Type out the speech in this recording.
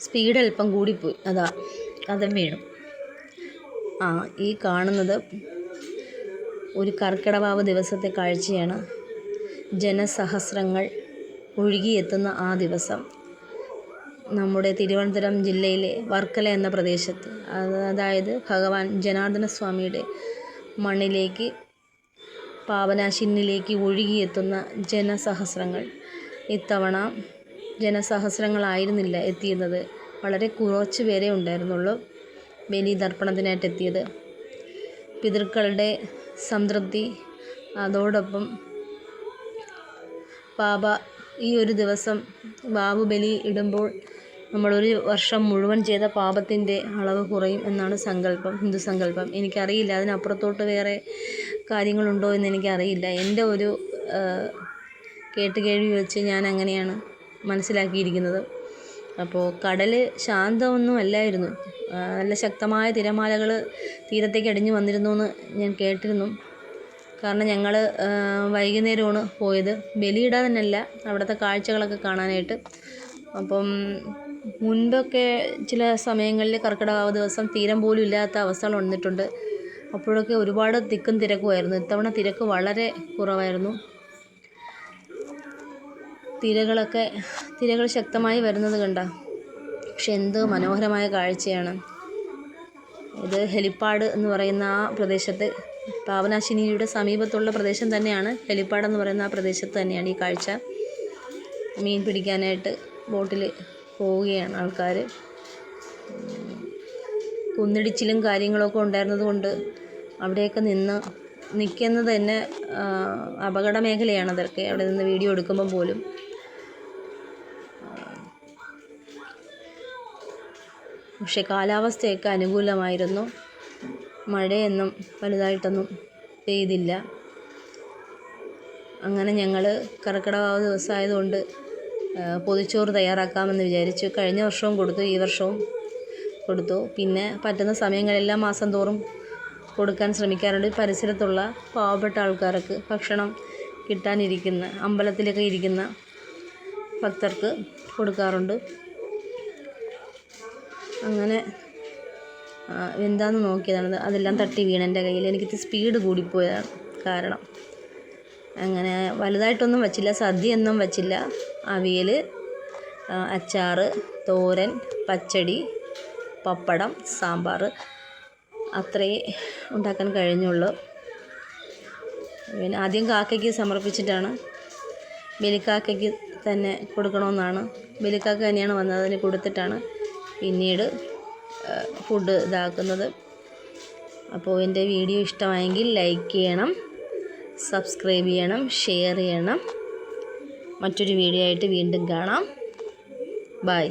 Speed അല്പം കൂടിപ്പോയി, അതാ അതും വീണു. ഈ കാണുന്നത് ഒരു കർക്കിടവാവ് ദിവസത്തെ കാഴ്ചയാണ്. ജനസഹസ്രങ്ങൾ ഒഴുകിയെത്തുന്ന ആ ദിവസം നമ്മുടെ തിരുവനന്തപുരം ജില്ലയിലെ വർക്കല എന്ന പ്രദേശത്ത്, അതായത് ഭഗവാൻ ജനാർദ്ദന സ്വാമിയുടെ മണ്ണിലേക്ക്, പാപനാശിനിയിലേക്ക് ഒഴുകിയെത്തുന്ന ജനസഹസ്രങ്ങൾ. ഇത്തവണ ജനസഹസ്രങ്ങളായിരുന്നില്ല എത്തിയിരുന്നത്, വളരെ കുറച്ച് പേരെ ഉണ്ടായിരുന്നുള്ളൂ ബലിതർപ്പണത്തിനായിട്ട് എത്തിയത്. പിതൃക്കളുടെ സംതൃപ്തി, അതോടൊപ്പം ഈ ഒരു ദിവസം വാവ് ബലി ഇടുമ്പോൾ നമ്മളൊരു വർഷം മുഴുവൻ ചെയ്ത പാപത്തിൻ്റെ അളവ് കുറയും എന്നാണ് സങ്കല്പം, ഹിന്ദു സങ്കല്പം. എനിക്കറിയില്ല അതിനപ്പുറത്തോട്ട് വേറെ കാര്യങ്ങളുണ്ടോ എന്ന് എനിക്കറിയില്ല. എൻ്റെ ഒരു കേട്ടുകേഴ്വി വെച്ച് ഞാൻ അങ്ങനെയാണ് മനസ്സിലാക്കിയിരിക്കുന്നത്. അപ്പോൾ കടൽ ശാന്തമൊന്നും അല്ലായിരുന്നു, നല്ല ശക്തമായ തിരമാലകൾ തീരത്തേക്ക് അടിഞ്ഞു വന്നിരുന്നു എന്ന് ഞാൻ കേട്ടിരുന്നു. കാരണം ഞങ്ങൾ വൈകുന്നേരമാണ് പോയത്, ബലിയിടാനല്ല, അവിടുത്തെ കാഴ്ചകളൊക്കെ കാണാനായിട്ട്. അപ്പം മുൻപൊക്കെ ചില സമയങ്ങളിൽ കർക്കിടക ദിവസം തീരം പോലും ഇല്ലാത്ത അവസ്ഥകൾ വന്നിട്ടുണ്ട്. അപ്പോഴൊക്കെ ഒരുപാട് തിക്കും തിരക്കുമായിരുന്നു. ഇത്തവണ തിരക്ക് വളരെ കുറവായിരുന്നു. തിരകൾ ശക്തമായി വരുന്നത് കണ്ട. പക്ഷെ എന്ത് മനോഹരമായ കാഴ്ചയാണ് ഇത്. ഹെലിപ്പാഡ് എന്ന് പറയുന്ന ആ പ്രദേശത്ത്, പാപനാശിനിയുടെ സമീപത്തുള്ള പ്രദേശം തന്നെയാണ് ഹെലിപ്പാഡ് എന്ന് പറയുന്ന ആ പ്രദേശത്ത് തന്നെയാണ് ഈ കാഴ്ച. മീൻ പിടിക്കാനായിട്ട് ബോട്ടിൽ പോവുകയാണ് ആൾക്കാർ. കുന്നിടിച്ചിലും കാര്യങ്ങളൊക്കെ ഉണ്ടായിരുന്നത് കൊണ്ട് അവിടെയൊക്കെ നിൽക്കുന്നത് തന്നെ അപകട മേഖലയാണ്. അതൊക്കെ അവിടെ നിന്ന് വീഡിയോ എടുക്കുമ്പം പോലും. പക്ഷെ കാലാവസ്ഥയൊക്കെ അനുകൂലമായിരുന്നു. മഴയൊന്നും വലുതായിട്ടൊന്നും പെയ്തില്ല. അങ്ങനെ ഞങ്ങൾ കർക്കിടക ദിവസമായതുകൊണ്ട് പൊതിച്ചോറ് തയ്യാറാക്കാമെന്ന് വിചാരിച്ചു. കഴിഞ്ഞ വർഷവും കൊടുത്തു, ഈ വർഷവും കൊടുത്തു. പിന്നെ പറ്റുന്ന സമയങ്ങളെല്ലാം മാസം തോറും കൊടുക്കാൻ ശ്രമിക്കാറുണ്ട്. പരിസരത്തുള്ള പാവപ്പെട്ട ആൾക്കാർക്ക് ഭക്ഷണം കിട്ടാനിരിക്കുന്ന, അമ്പലത്തിലൊക്കെ ഇരിക്കുന്ന ഭക്തർക്ക് കൊടുക്കാറുണ്ട്. അങ്ങനെ എന്താണെന്ന് നോക്കിയതാണ്, അതെല്ലാം തട്ടി വീണെൻ്റെ കയ്യിൽ. എനിക്ക് സ്പീഡ് കൂടിപ്പോയതാണ് കാരണം. അങ്ങനെ വലുതായിട്ടൊന്നും വച്ചില്ല, സദ്യയൊന്നും വച്ചില്ല. അവിയൽ, അച്ചാർ, തോരൻ, പച്ചടി, പപ്പടം, സാമ്പാർ, അത്രയേ ഉണ്ടാക്കാൻ കഴിഞ്ഞുള്ളൂ. പിന്നെ ആദ്യം കാക്കയ്ക്ക് സമർപ്പിച്ചിട്ടാണ്, ബലിക്കാക്കയ്ക്ക് തന്നെ കൊടുക്കണമെന്നാണ്. ബലിക്കാക്ക തന്നെയാണ് വന്നത്, അതിന് കൊടുത്തിട്ടാണ് പിന്നീട് ഫുഡ് ഇതാക്കുന്നത്. അപ്പോൾ എൻ്റെ വീഡിയോ ഇഷ്ടമായെങ്കിൽ ലൈക്ക് ചെയ്യണം, സബ്സ്ക്രൈബ് ചെയ്യണം, ഷെയർ ചെയ്യണം. മറ്റൊരു വീഡിയോ ആയിട്ട് വീണ്ടും കാണാം. ബൈ.